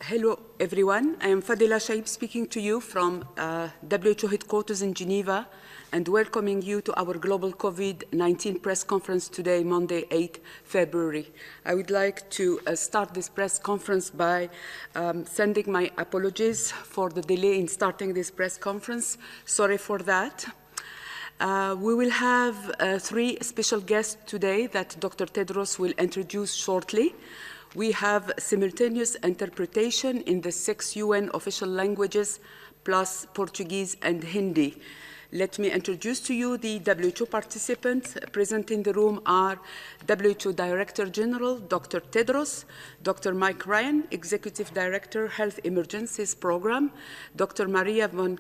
Hello, everyone. I am Fadila Shaib speaking to you from WHO headquarters in Geneva and welcoming you to our global COVID-19 press conference today, Monday, 8 February. I would like to start this press conference by sending my apologies for the delay in starting this press conference. Sorry for that. We will have three special guests today that Dr. Tedros will introduce shortly. We have simultaneous interpretation in the 6 UN official languages, plus Portuguese and Hindi. Let me introduce to you the WHO participants. Present in the room are WHO Director General, Dr. Tedros, Dr. Mike Ryan, Executive Director, Health Emergencies Program, Dr. Maria von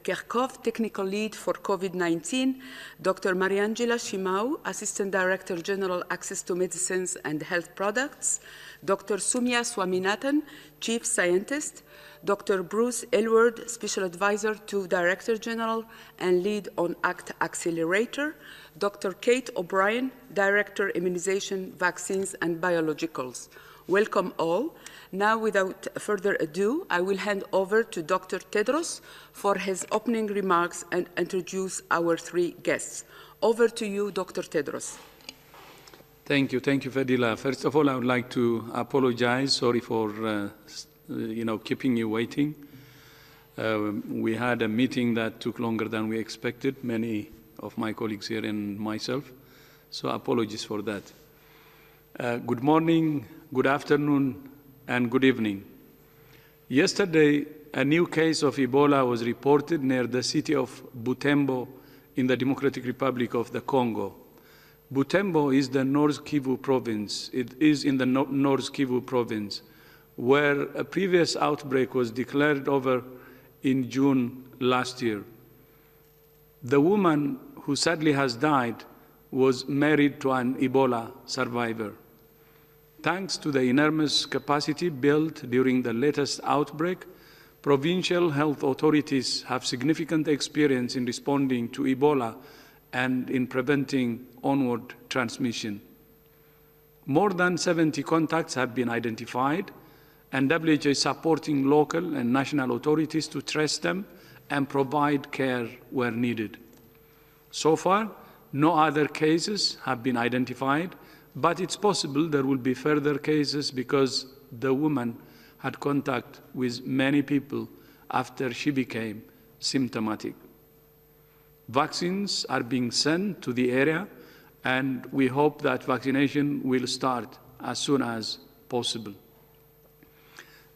Kerkhove, Technical Lead for COVID-19, Dr. Mariangela Shimau, Assistant Director General, Access to Medicines and Health Products, Dr. Soumya Swaminathan, Chief Scientist, Dr. Bruce Aylward, Special Advisor to Director General and Lead on ACT Accelerator, Dr. Kate O'Brien, Director Immunization, Vaccines and Biologicals. Welcome all. Now, without further ado, I will hand over to Dr. Tedros for his opening remarks and introduce our three guests. Over to you, Dr. Tedros. Thank you, Fadila. First of all, I would like to apologize. Sorry for keeping you waiting. We had a meeting that took longer than we expected, many of my colleagues here and myself, so apologies for that. Good morning, good afternoon, and good evening. Yesterday, a new case of Ebola was reported near the city of Butembo in the Democratic Republic of the Congo. Butembo is the North Kivu province. It is in the North Kivu province, where a previous outbreak was declared over in June last year. The woman who sadly has died was married to an Ebola survivor. Thanks to the enormous capacity built during the latest outbreak, provincial health authorities have significant experience in responding to Ebola and in preventing onward transmission. More than 70 contacts have been identified, and WHO is supporting local and national authorities to trace them and provide care where needed. So far, no other cases have been identified, but it's possible there will be further cases because the woman had contact with many people after she became symptomatic. Vaccines are being sent to the area, and we hope that vaccination will start as soon as possible.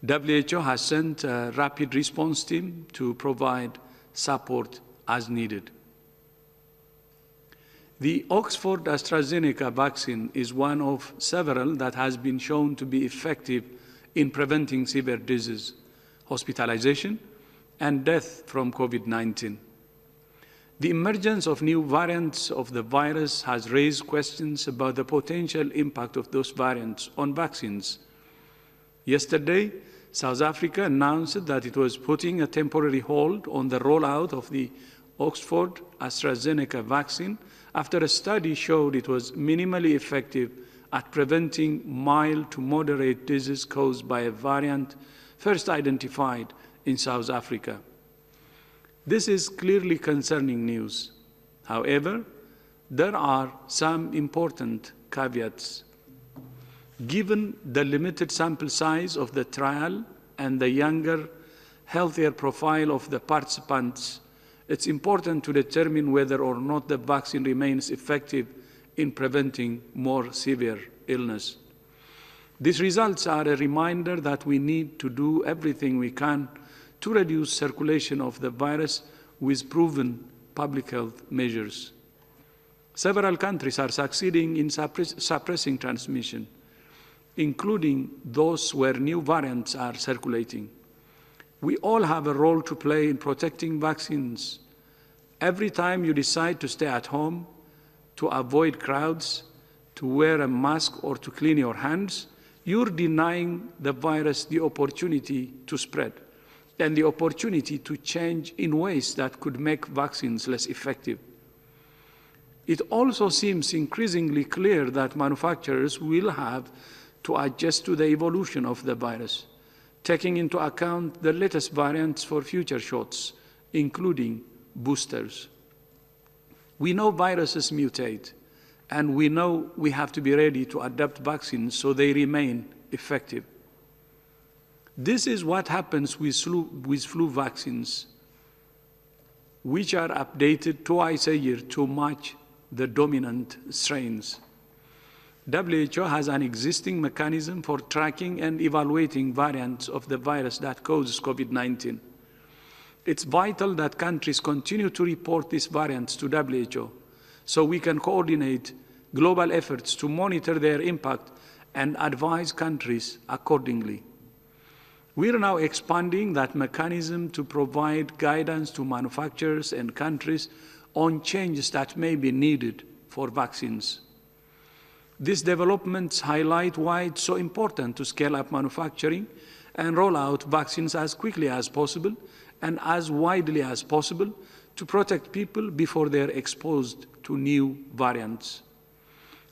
WHO has sent a rapid response team to provide support as needed. The Oxford AstraZeneca vaccine is one of several that has been shown to be effective in preventing severe disease, hospitalization, and death from COVID-19. The emergence of new variants of the virus has raised questions about the potential impact of those variants on vaccines. Yesterday, South Africa announced that it was putting a temporary hold on the rollout of the Oxford AstraZeneca vaccine after a study showed it was minimally effective at preventing mild to moderate disease caused by a variant first identified in South Africa. This is clearly concerning news. However, there are some important caveats. Given the limited sample size of the trial and the younger, healthier profile of the participants, it's important to determine whether or not the vaccine remains effective in preventing more severe illness. These results are a reminder that we need to do everything we can to reduce circulation of the virus with proven public health measures. Several countries are succeeding in suppressing transmission, including those where new variants are circulating. We all have a role to play in protecting vaccines. Every time you decide to stay at home, to avoid crowds, to wear a mask or to clean your hands, you're denying the virus the opportunity to spread and the opportunity to change in ways that could make vaccines less effective. It also seems increasingly clear that manufacturers will have to adjust to the evolution of the virus. taking into account the latest variants for future shots, including boosters. We know viruses mutate, and we know we have to be ready to adapt vaccines so they remain effective. This is what happens with flu vaccines, which are updated twice a year to match the dominant strains. WHO has an existing mechanism for tracking and evaluating variants of the virus that causes COVID-19. It's vital that countries continue to report these variants to WHO so we can coordinate global efforts to monitor their impact and advise countries accordingly. We are now expanding that mechanism to provide guidance to manufacturers and countries on changes that may be needed for vaccines. These developments highlight why it's so important to scale up manufacturing and roll out vaccines as quickly as possible and as widely as possible to protect people before they're exposed to new variants.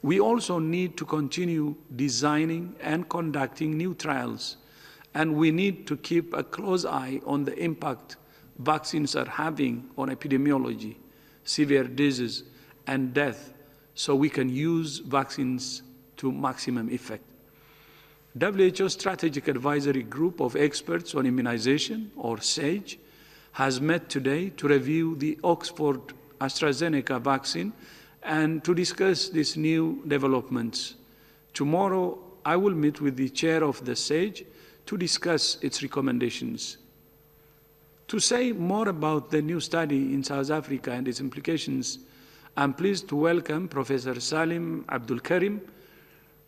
We also need to continue designing and conducting new trials, and we need to keep a close eye on the impact vaccines are having on epidemiology, severe disease, and death, so we can use vaccines to maximum effect. WHO Strategic Advisory Group of Experts on Immunization, or SAGE, has met today to review the Oxford AstraZeneca vaccine and to discuss these new developments. Tomorrow, I will meet with the chair of the SAGE to discuss its recommendations. To say more about the new study in South Africa and its implications, I'm pleased to welcome Professor Salim Abdul Karim,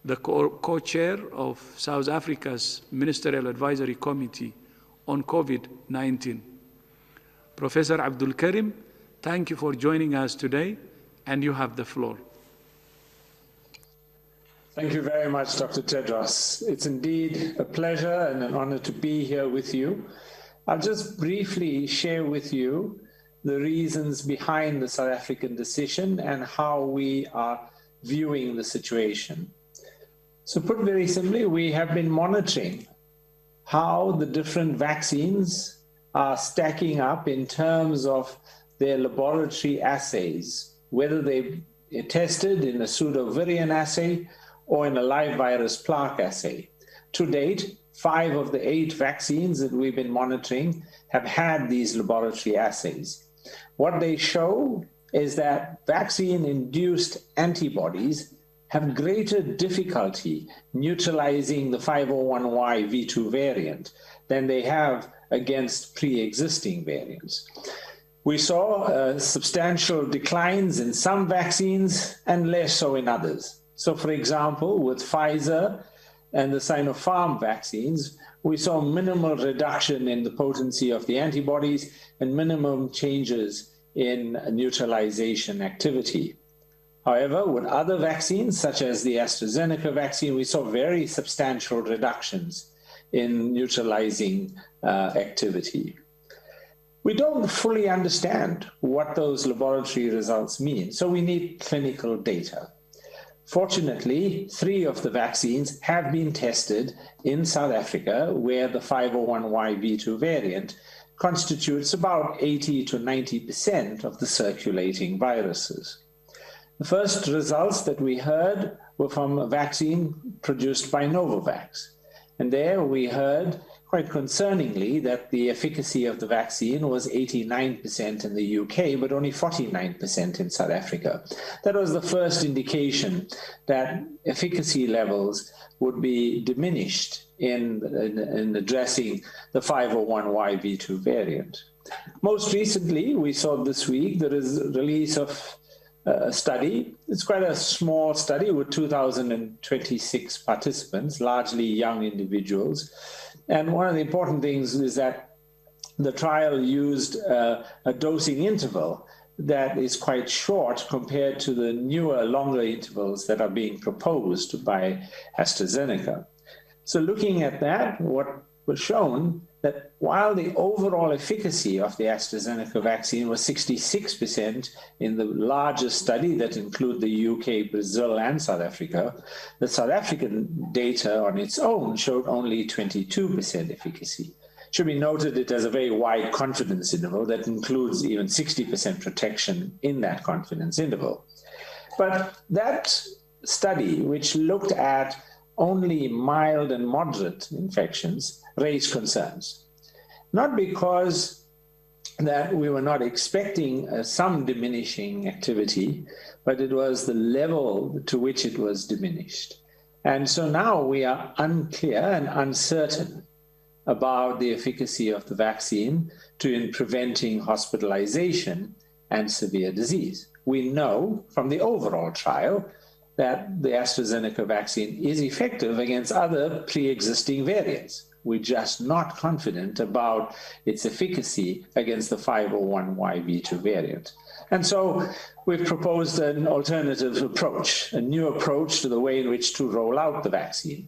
the co-chair of South Africa's Ministerial Advisory Committee on COVID-19. Professor Abdul Karim, thank you for joining us today, and you have the floor. Thank you very much, Dr. Tedros. It's indeed a pleasure and an honor to be here with you. I'll just briefly share with you the reasons behind the South African decision and how we are viewing the situation. So put very simply, we have been monitoring how the different vaccines are stacking up in terms of their laboratory assays, whether they are tested in a pseudovirion assay or in a live virus plaque assay. To date, 5 of the 8 vaccines that we've been monitoring have had these laboratory assays. What they show is that vaccine-induced antibodies have greater difficulty neutralizing the 501Y V2 variant than they have against pre-existing variants. We saw substantial declines in some vaccines and less so in others. So for example, with Pfizer and the Sinopharm vaccines, we saw minimal reduction in the potency of the antibodies and minimum changes in neutralization activity. However, with other vaccines, such as the AstraZeneca vaccine, we saw very substantial reductions in neutralizing activity. We don't fully understand what those laboratory results mean, so we need clinical data. Fortunately, 3 of the vaccines have been tested in South Africa, where the 501Y V2 variant constitutes about 80 to 90% of the circulating viruses. The first results that we heard were from a vaccine produced by Novavax. And there we heard, quite concerningly, that the efficacy of the vaccine was 89% in the UK, but only 49% in South Africa. That was the first indication that efficacy levels would be diminished in addressing the 501Y V2 variant. Most recently, we saw this week the release of a study. It's quite a small study with 2,026 participants, largely young individuals. And one of the important things is that the trial used a dosing interval that is quite short compared to the newer, longer intervals that are being proposed by AstraZeneca. So looking at that, what was shown that while the overall efficacy of the AstraZeneca vaccine was 66% in the largest study that include the UK, Brazil, and South Africa, the South African data on its own showed only 22% efficacy. Should be noted it has a very wide confidence interval that includes even 60% protection in that confidence interval. But that study, which looked at only mild and moderate infections, raised concerns. Not because that we were not expecting some diminishing activity, but it was the level to which it was diminished. And so now we are unclear and uncertain about the efficacy of the vaccine in preventing hospitalization and severe disease. We know from the overall trial that the AstraZeneca vaccine is effective against other pre-existing variants. We're just not confident about its efficacy against the 501YV2 variant. And so we've proposed an alternative approach, a new approach to the way in which to roll out the vaccine.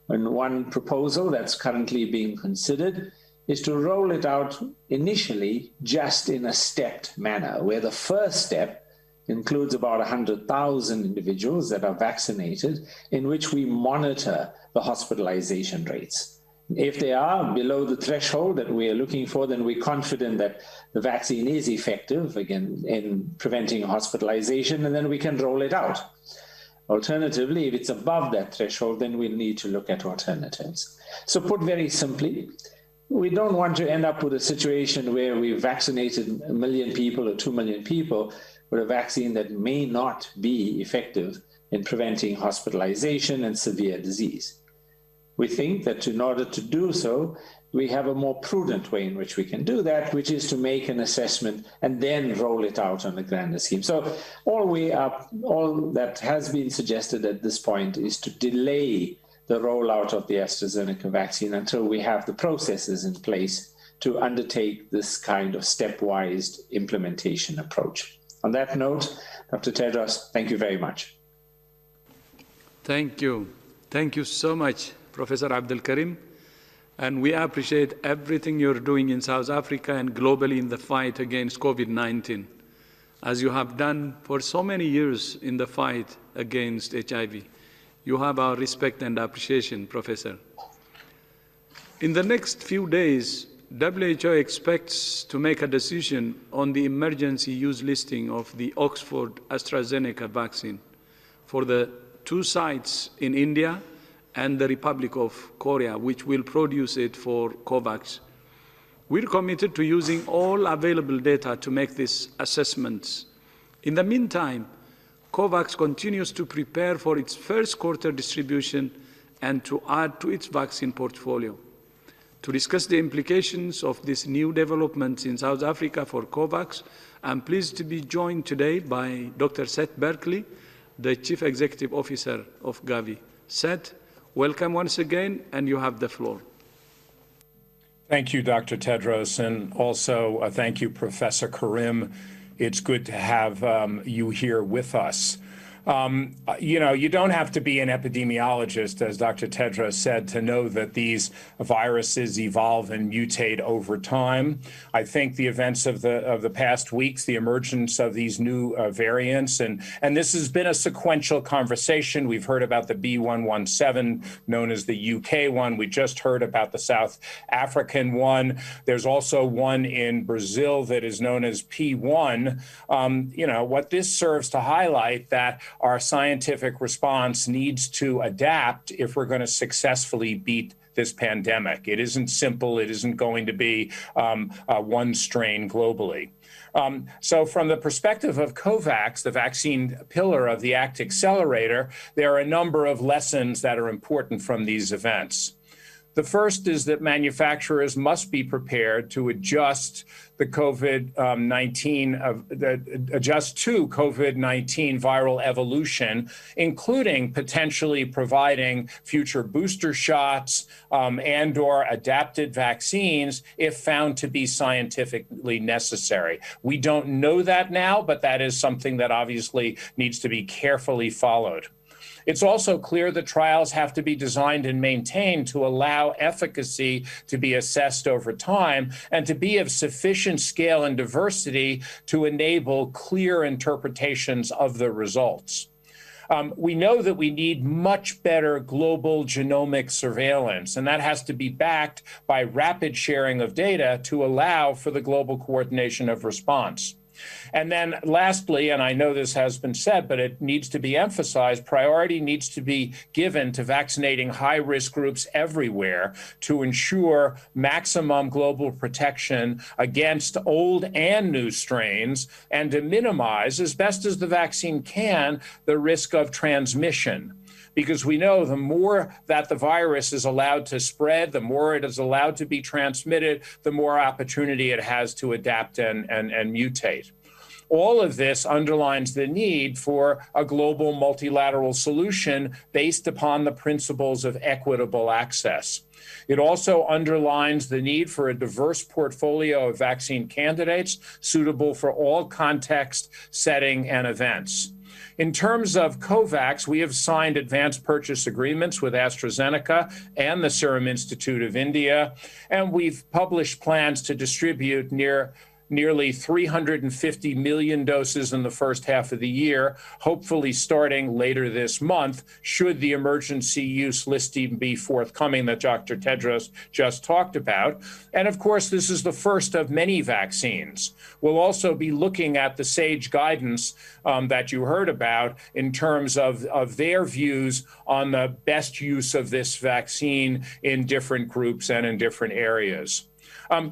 And one proposal that's currently being considered is to roll it out initially just in a stepped manner, where the first step includes about 100,000 individuals that are vaccinated, in which we monitor the hospitalization rates. If they are below the threshold that we are looking for, then we're confident that the vaccine is effective, again, in preventing hospitalization, and then we can roll it out. Alternatively, if it's above that threshold, then we'll need to look at alternatives. So put very simply, we don't want to end up with a situation where we've vaccinated 1 million people or 2 million people with a vaccine that may not be effective in preventing hospitalization and severe disease. We think that in order to do so, we have a more prudent way in which we can do that, which is to make an assessment and then roll it out on a grander scheme. So all that has been suggested at this point is to delay the rollout of the AstraZeneca vaccine until we have the processes in place to undertake this kind of stepwise implementation approach. On that note, Dr. Tedros, thank you very much. Thank you. Thank you so much, Professor Abdul Karim. And we appreciate everything you're doing in South Africa and globally in the fight against COVID-19, as you have done for so many years in the fight against HIV. You have our respect and appreciation, Professor. In the next few days, WHO expects to make a decision on the emergency use listing of the Oxford AstraZeneca vaccine for the 2 sites in India and the Republic of Korea, which will produce it for COVAX. We're committed to using all available data to make these assessments. In the meantime, COVAX continues to prepare for its first quarter distribution and to add to its vaccine portfolio. To discuss the implications of this new development in South Africa for COVAX, I'm pleased to be joined today by Dr. Seth Berkley, the Chief Executive Officer of Gavi. Seth, welcome once again, and you have the floor. Thank you, Dr. Tedros, and also thank you, Professor Karim. It's good to have you here with us. You don't have to be an epidemiologist, as Dr. Tedros said, to know that these viruses evolve and mutate over time. I think the events of the past weeks, the emergence of these new variants, and this has been a sequential conversation. We've heard about the B117, known as the UK one. We just heard about the South African one. There's also one in Brazil that is known as P1. What this serves to highlight that our scientific response needs to adapt if we're going to successfully beat this pandemic. It isn't simple. It isn't going to be one strain globally. So from the perspective of COVAX, the vaccine pillar of the ACT Accelerator, there are a number of lessons that are important from these events. The first is that manufacturers must be prepared to adjust the adjust to COVID-19 viral evolution, including potentially providing future booster shots and/or adapted vaccines if found to be scientifically necessary. We don't know that now, but that is something that obviously needs to be carefully followed. It's also clear that trials have to be designed and maintained to allow efficacy to be assessed over time and to be of sufficient scale and diversity to enable clear interpretations of the results. We know that we need much better global genomic surveillance, and that has to be backed by rapid sharing of data to allow for the global coordination of response. And then lastly, and I know this has been said, but it needs to be emphasized, priority needs to be given to vaccinating high-risk groups everywhere to ensure maximum global protection against old and new strains and to minimize, as best as the vaccine can, the risk of transmission. Because we know the more that the virus is allowed to spread, the more it is allowed to be transmitted, the more opportunity it has to adapt and mutate. All of this underlines the need for a global multilateral solution based upon the principles of equitable access. It also underlines the need for a diverse portfolio of vaccine candidates suitable for all context, setting, and events. In terms of COVAX, we have signed advanced purchase agreements with AstraZeneca and the Serum Institute of India, and we've published plans to distribute nearly 350 million doses in the first half of the year, hopefully starting later this month, should the emergency use listing be forthcoming that Dr. Tedros just talked about. And of course, this is the first of many vaccines. We'll also be looking at the SAGE guidance that you heard about in terms of their views on the best use of this vaccine in different groups and in different areas.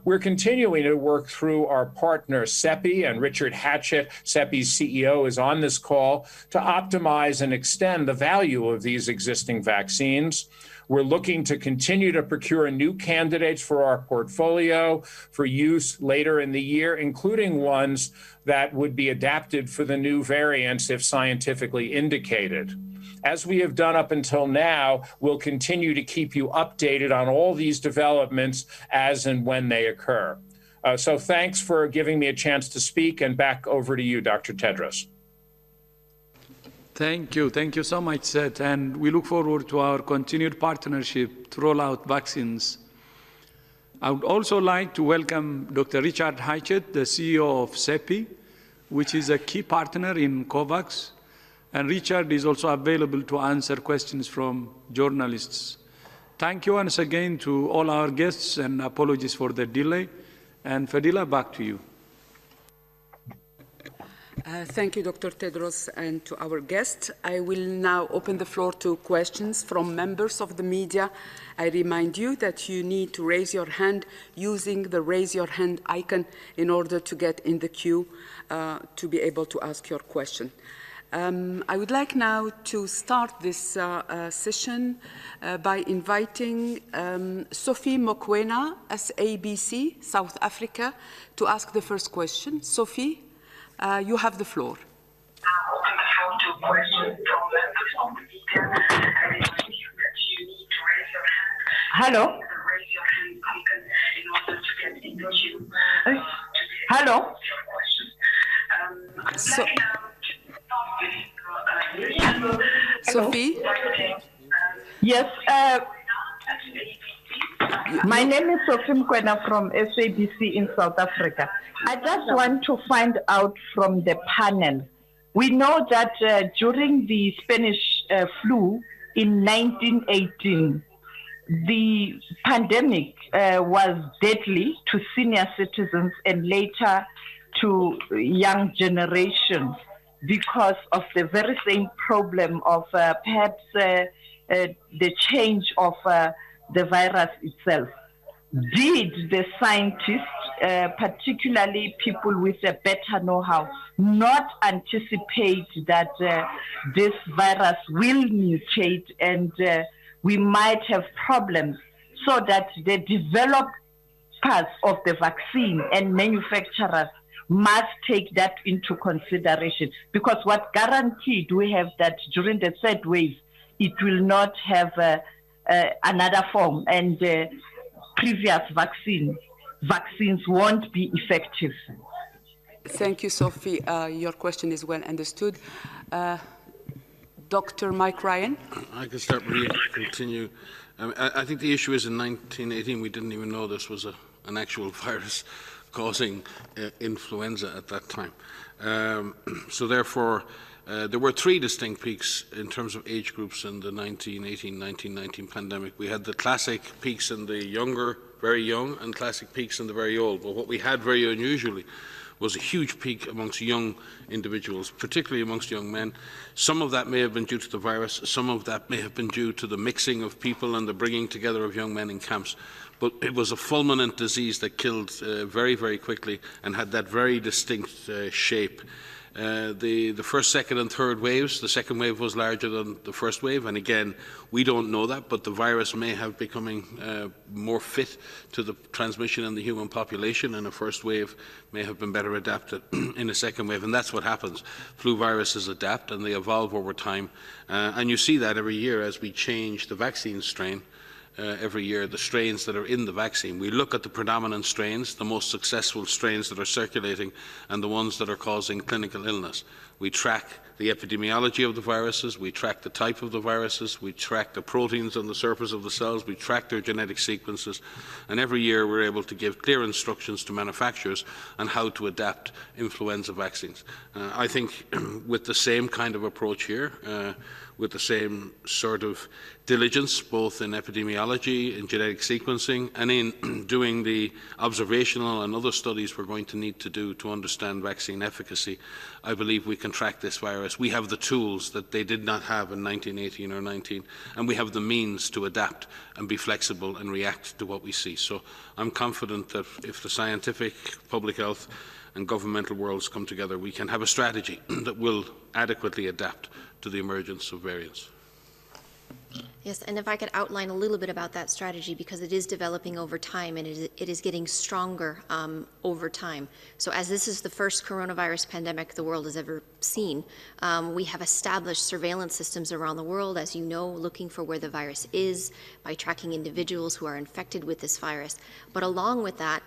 We're continuing to work through our partner, CEPI, and Richard Hatchett, CEPI's CEO, is on this call to optimize and extend the value of these existing vaccines. We're looking to continue to procure new candidates for our portfolio for use later in the year, including ones that would be adapted for the new variants if scientifically indicated. As we have done up until now, we'll continue to keep you updated on all these developments as and when they occur. So thanks for giving me a chance to speak, and back over to you, Dr. Tedros. Thank you. Thank you so much, Seth. And we look forward to our continued partnership to roll out vaccines. I would also like to welcome Dr. Richard Hatchett, the CEO of CEPI, which is a key partner in COVAX. And Richard is also available to answer questions from journalists. Thank you once again to all our guests, and apologies for the delay. And Fadila, back to you. Thank you, Dr. Tedros, and to our guests. I will now open the floor to questions from members of the media. I remind you that you need to raise your hand using the raise your hand icon in order to get in the queue to be able to ask your question. I would like now to start this session by inviting Sophie Mokoena, SABC, South Africa, to ask the first question. Sophie, you have the floor. Hello. Hello. Sophie? Yes. My name is Sophie Mokoena from SABC in South Africa. I just want to find out from the panel. We know that during the Spanish flu in 1918, the pandemic was deadly to senior citizens and later to young generations because of the very same problem of perhaps the change of the virus itself. Did the scientists, particularly people with a better know-how, not anticipate that this virus will mutate and we might have problems, so that the developers of the vaccine and manufacturers must take that into consideration? Because what guaranteed we have that during the third wave, it will not have another form, and previous vaccines won't be effective. Thank you, Sophie. Your question is well understood. Dr. Mike Ryan. I can start with you, continue. I think the issue is in 1918 we didn't even know this was an actual virus causing influenza at that time. So therefore, there were three distinct peaks in terms of age groups in the 1918-1919 pandemic. We had the classic peaks in the younger, very young, and classic peaks in the very old. But what we had very unusually was a huge peak amongst young individuals, particularly amongst young men. Some of that may have been due to the virus, some of that may have been due to the mixing of people and the bringing together of young men in camps. But it was a fulminant disease that killed very, very quickly and had that very distinct shape. The first, second and third waves, the second wave was larger than the first wave, and again, we don't know that, but the virus may have becoming more fit to the transmission in the human population, and a first wave may have been better adapted in a second wave, and that's what happens. Flu viruses adapt and they evolve over time, and you see that every year as we change the vaccine strain. Every year, the strains that are in the vaccine. We look at the predominant strains, the most successful strains that are circulating, and the ones that are causing clinical illness. We track the epidemiology of the viruses, we track the type of the viruses, we track the proteins on the surface of the cells, we track their genetic sequences, and every year we're able to give clear instructions to manufacturers on how to adapt influenza vaccines. I think with the same kind of approach here, with the same sort of diligence, both in epidemiology, in genetic sequencing, and in doing the observational and other studies we're going to need to do to understand vaccine efficacy, I believe we can track this virus. We have the tools that they did not have in 1918 or 19, and we have the means to adapt and be flexible and react to what we see. So I'm confident that if the scientific, public health, and governmental worlds come together, we can have a strategy that will adequately adapt to the emergence of variants. Yes, and if I could outline a little bit about that strategy, because it is developing over time and it is getting stronger over time. So as this is the first coronavirus pandemic the world has ever seen, we have established surveillance systems around the world, as you know, looking for where the virus is by tracking individuals who are infected with this virus. But along with that,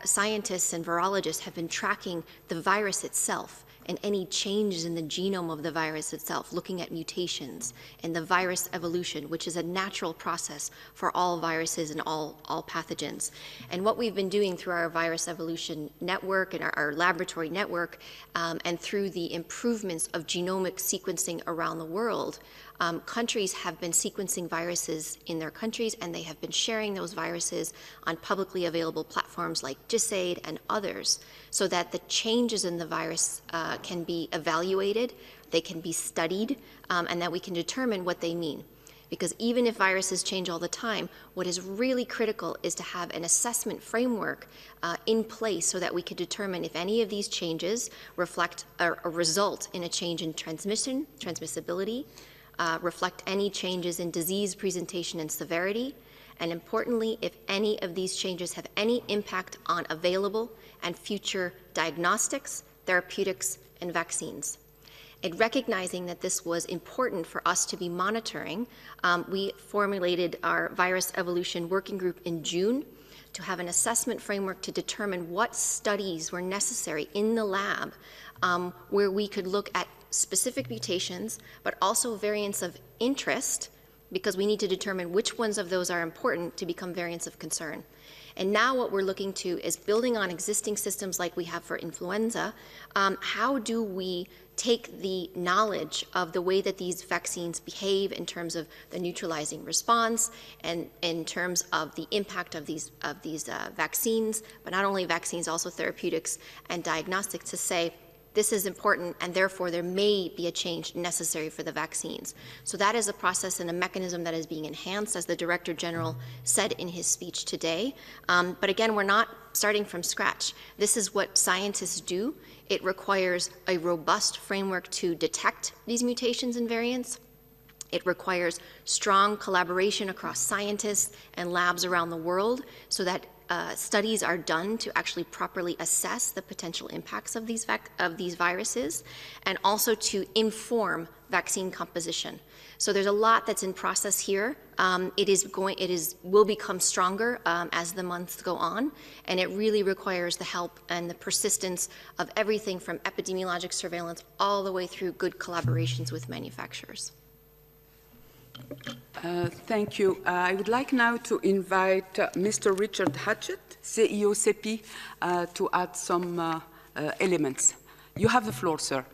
scientists and virologists have been tracking the virus itself and any changes in the genome of the virus itself, looking at mutations and the virus evolution, which is a natural process for all viruses and all pathogens. And what we've been doing through our virus evolution network and our laboratory network, and through the improvements of genomic sequencing around the world, countries have been sequencing viruses in their countries, and they have been sharing those viruses on publicly available platforms like GISAID and others, so that the changes in the virus can be evaluated, they can be studied, and that we can determine what they mean. Because even if viruses change all the time, what is really critical is to have an assessment framework in place so that we can determine if any of these changes reflect or result in a change in transmission, transmissibility, reflect any changes in disease presentation and severity, and importantly, if any of these changes have any impact on available and future diagnostics, therapeutics, and vaccines. And recognizing that this was important for us to be monitoring, we formulated our virus evolution working group in June to have an assessment framework to determine what studies were necessary in the lab where we could look at specific mutations, but also variants of interest, because we need to determine which ones of those are important to become variants of concern. And now what we're looking to is building on existing systems like we have for influenza. How do we take the knowledge of the way that these vaccines behave in terms of the neutralizing response and in terms of the impact of these vaccines, but not only vaccines, also therapeutics and diagnostics, to say, this is important, and therefore there may be a change necessary for the vaccines. So that is a process and a mechanism that is being enhanced, as the Director General said in his speech today. But again, we're not starting from scratch. This is what scientists do. It requires a robust framework to detect these mutations and variants, It requires strong collaboration across scientists and labs around the world so that studies are done to actually properly assess the potential impacts of these viruses, and also to inform vaccine composition. So there's a lot that's in process here. It will become stronger as the months go on, and it really requires the help and the persistence of everything from epidemiologic surveillance all the way through good collaborations with manufacturers. Thank you. I would like now to invite Mr. Richard Hatchett, CEO CEPI, to add some elements. You have the floor, sir.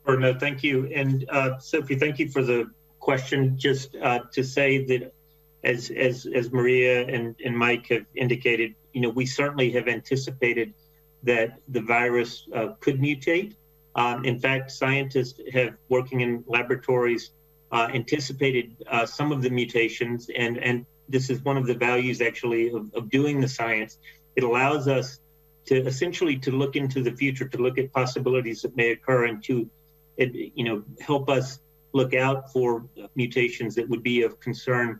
No, thank you. And Sophie, thank you for the question. Just to say that as Maria and Mike have indicated, we certainly have anticipated that the virus could mutate. In fact, scientists have working in laboratories anticipated some of the mutations, and this is one of the values actually of doing the science. It allows us to essentially to look into the future, to look at possibilities that may occur, and to help us look out for mutations that would be of concern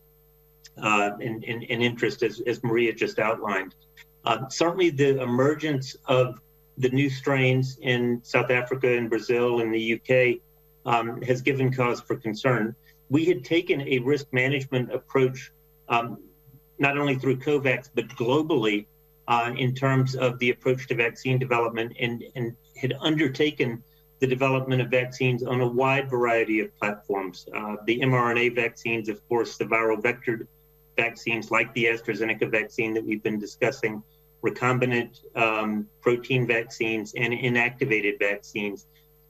and interest, as Maria just outlined. Certainly the emergence of the new strains in South Africa and Brazil and the UK has given cause for concern. We had taken a risk management approach, not only through COVAX, but globally in terms of the approach to vaccine development, and had undertaken the development of vaccines on a wide variety of platforms. The mRNA vaccines, of course, the viral vector vaccines like the AstraZeneca vaccine that we've been discussing, recombinant protein vaccines, and inactivated vaccines.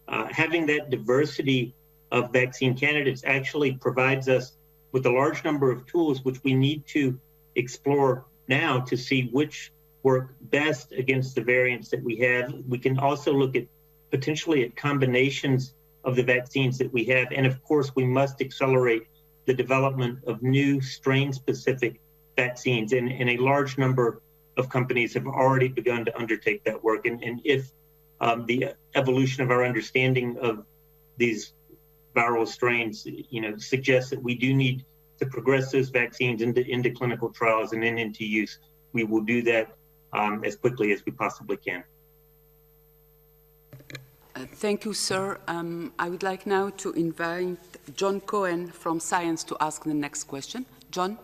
Having that diversity of vaccine candidates actually provides us with a large number of tools which we need to explore now to see which work best against the variants that we have. We can also look at potentially at combinations of the vaccines that we have. And of course, we must accelerate the development of new strain-specific vaccines. And a large number of companies have already begun to undertake that work. And if the evolution of our understanding of these viral strains, suggests that we do need to progress those vaccines into clinical trials and then into use, we will do that as quickly as we possibly can. Thank you, sir. I would like now to invite John Cohen from Science to ask the next question. John,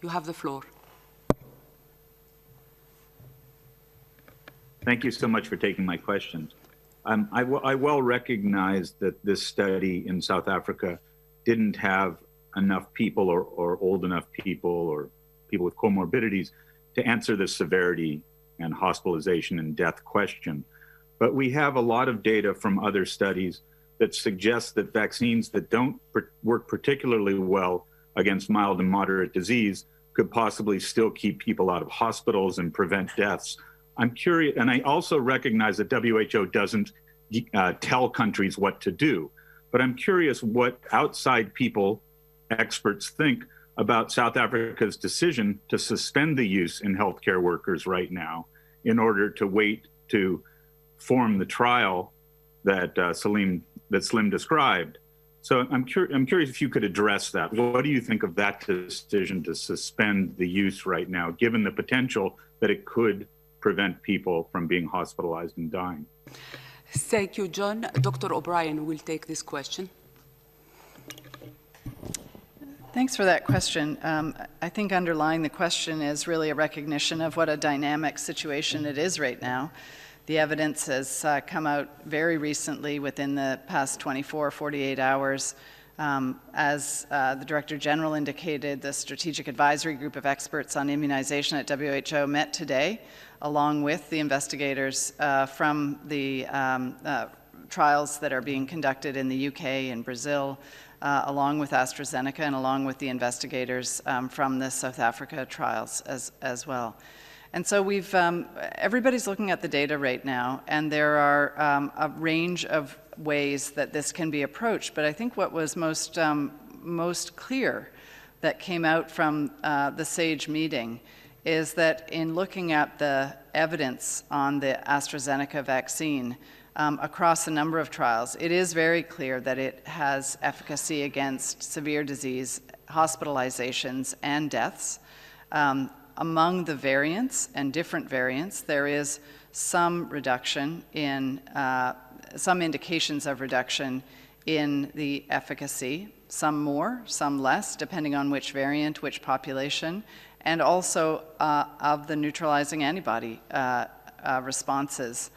you have the floor. Thank you so much for taking my questions. I well recognize that this study in South Africa didn't have enough people or old enough people or people with comorbidities to answer the severity and hospitalization and death question. But we have a lot of data from other studies that suggest that vaccines that don't work particularly well against mild and moderate disease could possibly still keep people out of hospitals and prevent deaths. I'm curious, and I also recognize that WHO doesn't tell countries what to do, but I'm curious what outside people, experts, think about South Africa's decision to suspend the use in healthcare workers right now in order to wait to form the trial that Slim described. So I'm curious if you could address that. What do you think of that decision to suspend the use right now, given the potential that it could prevent people from being hospitalized and dying? Thank you, John. Dr. O'Brien will take this question. Thanks for that question. I think underlying the question is really a recognition of what a dynamic situation it is right now. The evidence has come out very recently within the past 24, 48 hours. As the Director General indicated, the Strategic Advisory Group of Experts on Immunization at WHO met today, along with the investigators from the trials that are being conducted in the UK and Brazil, along with AstraZeneca and along with the investigators from the South Africa trials as well. And so everybody's looking at the data right now, and there are a range of ways that this can be approached. But I think what was most clear that came out from the SAGE meeting is that in looking at the evidence on the AstraZeneca vaccine, across a number of trials, it is very clear that it has efficacy against severe disease, hospitalizations, and deaths. Among the variants and different variants, there is some reduction in, some indications of reduction in the efficacy, some more, some less, depending on which variant, which population, and also of the neutralizing antibody responses.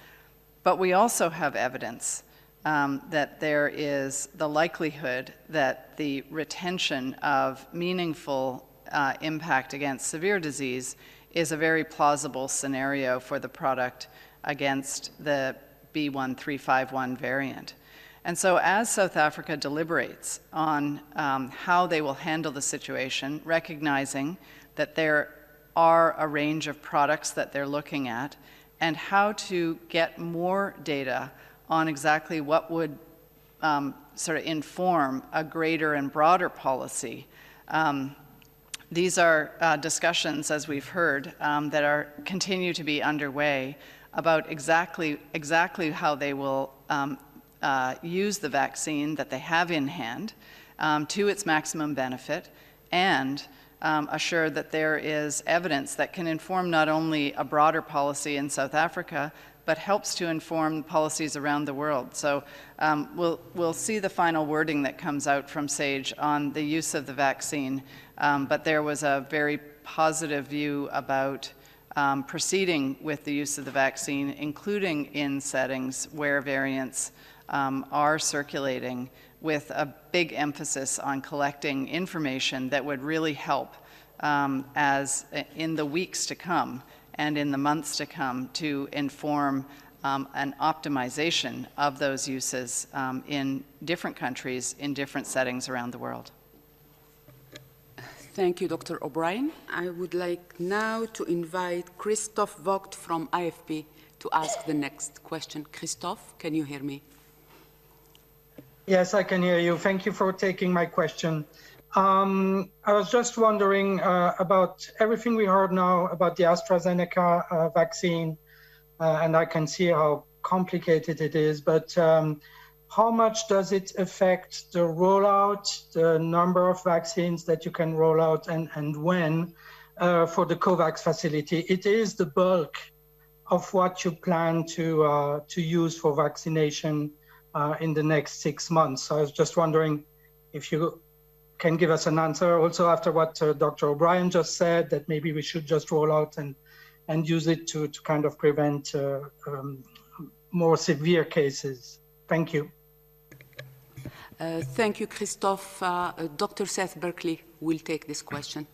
But we also have evidence that there is the likelihood that the retention of meaningful impact against severe disease is a very plausible scenario for the product against the B1351 variant. And so as South Africa deliberates on how they will handle the situation, recognizing that there are a range of products that they're looking at, and how to get more data on exactly what would sort of inform a greater and broader policy. These are discussions, as we've heard, that continue to be underway about exactly how they will use the vaccine that they have in hand to its maximum benefit, and assure that there is evidence that can inform not only a broader policy in South Africa, but helps to inform policies around the world. So we'll see the final wording that comes out from SAGE on the use of the vaccine, but there was a very positive view about proceeding with the use of the vaccine, including in settings where variants are circulating, with a big emphasis on collecting information that would really help as in the weeks to come and in the months to come to inform an optimization of those uses in different countries, in different settings around the world. Thank you, Dr. O'Brien. I would like now to invite Christoph Vogt from IFP to ask the next question. Christoph, can you hear me? Yes, I can hear you. Thank you for taking my question. I was just wondering about everything we heard now about the AstraZeneca vaccine, and I can see how complicated it is, but how much does it affect the rollout, the number of vaccines that you can roll out, and when for the COVAX facility? It is the bulk of what you plan to use for vaccination in the next 6 months. So I was just wondering if you can give us an answer also after what Dr. O'Brien just said, that maybe we should just roll out and use it to kind of prevent more severe cases. Thank you. Thank you, Christoph. Dr. Seth Berkley will take this question.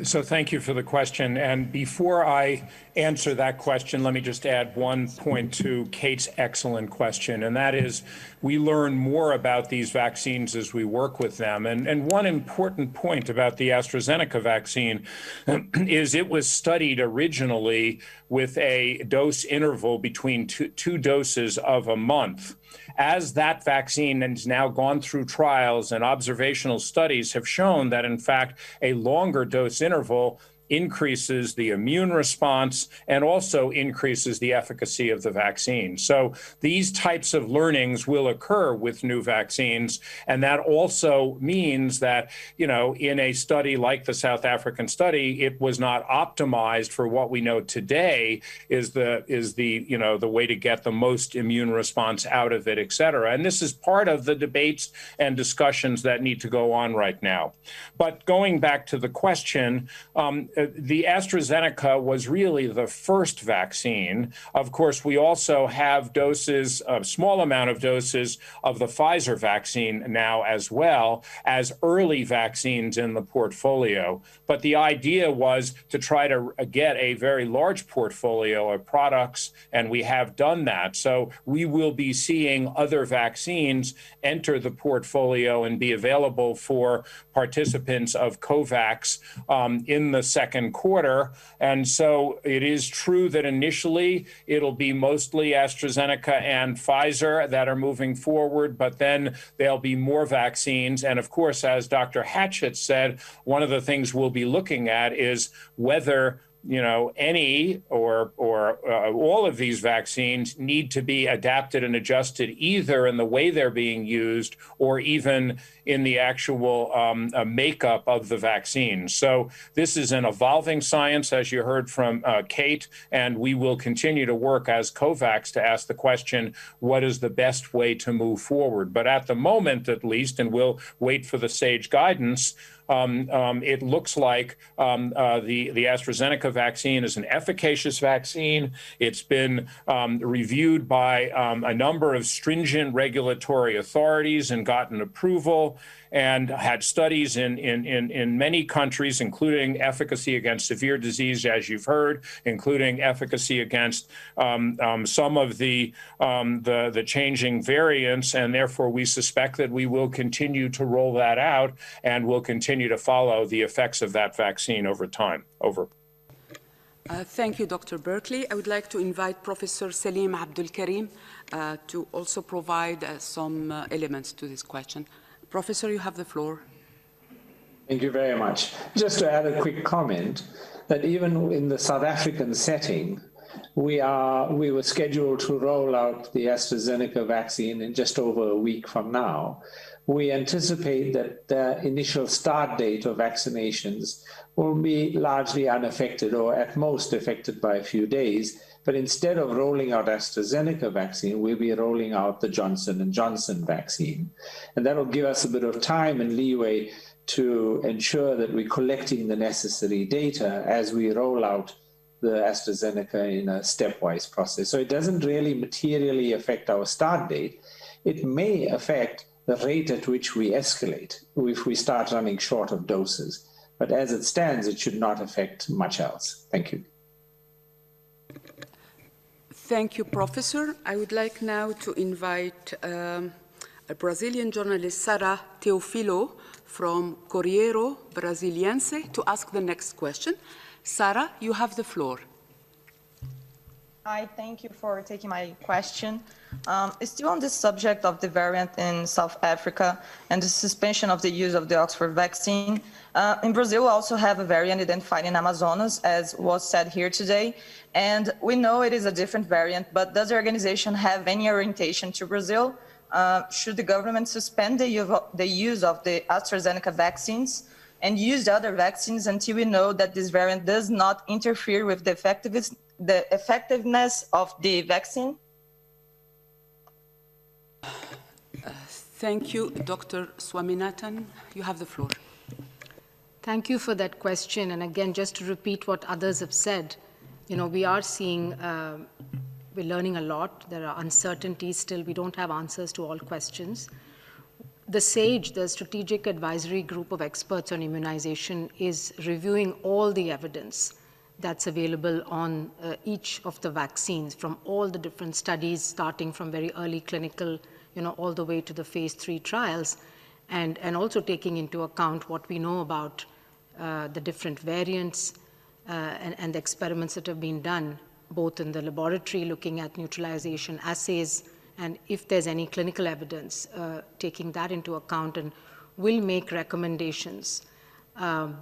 So thank you for the question. And before I answer that question, let me just add one point to Kate's excellent question, and that is we learn more about these vaccines as we work with them. And one important point about the AstraZeneca vaccine is it was studied originally with a dose interval between two doses of a month. As that vaccine has now gone through trials and observational studies have shown that, in fact, a longer dose interval increases the immune response and also increases the efficacy of the vaccine. So these types of learnings will occur with new vaccines. And that also means that, you know, in a study like the South African study, it was not optimized for what we know today is the you know, the way to get the most immune response out of it, et cetera. And this is part of the debates and discussions that need to go on right now. But going back to the question, the AstraZeneca was really the first vaccine. Of course, we also have doses, a small amount of doses of the Pfizer vaccine now as well as early vaccines in the portfolio. But the idea was to try to get a very large portfolio of products, and we have done that. So we will be seeing other vaccines enter the portfolio and be available for participants of COVAX in the second quarter. And so it is true that initially it'll be mostly AstraZeneca and Pfizer that are moving forward, but then there'll be more vaccines. And of course, as Dr. Hatchett said, one of the things we'll be looking at is whether any or all of these vaccines need to be adapted and adjusted either in the way they're being used or even in the actual makeup of the vaccine. So this is an evolving science, as you heard from Kate, and we will continue to work as COVAX to ask the question, what is the best way to move forward? But at the moment, at least, and we'll wait for the SAGE guidance, it looks like the AstraZeneca vaccine is an efficacious vaccine. It's been reviewed by a number of stringent regulatory authorities and gotten approval, and had studies in many countries, including efficacy against severe disease, as you've heard, including efficacy against some of the changing variants, and therefore we suspect that we will continue to roll that out and will continue to follow the effects of that vaccine over time. Over. Thank you, Dr. Berkeley. I would like to invite Professor Salim Abdul Karim to also provide some elements to this question. Professor, you have the floor. Thank you very much. Just to add a quick comment, that even in the South African setting, we were scheduled to roll out the AstraZeneca vaccine in just over a week from now. We anticipate that the initial start date of vaccinations will be largely unaffected or at most affected by a few days. But instead of rolling out AstraZeneca vaccine, we'll be rolling out the Johnson & Johnson vaccine. And that will give us a bit of time and leeway to ensure that we're collecting the necessary data as we roll out the AstraZeneca in a stepwise process. So it doesn't really materially affect our start date. It may affect the rate at which we escalate if we start running short of doses. But as it stands, it should not affect much else. Thank you. Thank you, Professor. I would like now to invite a Brazilian journalist, Sara Teofilo, from Corriere Brasiliense, to ask the next question. Sara, you have the floor. Hi, thank you for taking my question. Still on the subject of the variant in South Africa and the suspension of the use of the Oxford vaccine, in Brazil we also have a variant identified in Amazonas, as was said here today. And we know it is a different variant, but does the organization have any orientation to Brazil? Should the government suspend the use of the AstraZeneca vaccines and use the other vaccines until we know that this variant does not interfere with the effectiveness of the vaccine? Thank you. Dr. Swaminathan, you have the floor. Thank you for that question. And again, just to repeat what others have said, we are seeing, we're learning a lot. There are uncertainties still. We don't have answers to all questions. The SAGE, the Strategic Advisory Group of Experts on Immunization, is reviewing all the evidence that's available on each of the vaccines from all the different studies, starting from very early clinical, all the way to the phase 3 trials, and also taking into account what we know about the different variants and the experiments that have been done, both in the laboratory, looking at neutralization assays, and if there's any clinical evidence, taking that into account, and will make recommendations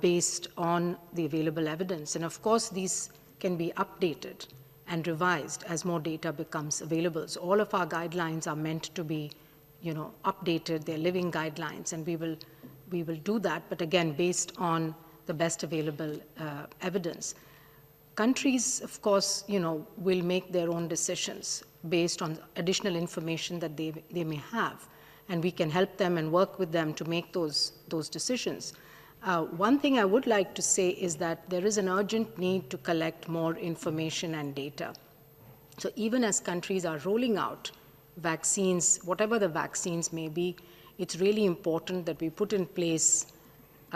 based on the available evidence. And of course, these can be updated and revised as more data becomes available. So all of our guidelines are meant to be, updated. They're living guidelines, and we will do that, but again, based on the best available evidence. Countries, of course, will make their own decisions based on additional information that they may have, and we can help them and work with them to make those decisions. One thing I would like to say is that there is an urgent need to collect more information and data. So even as countries are rolling out vaccines, whatever the vaccines may be, it's really important that we put in place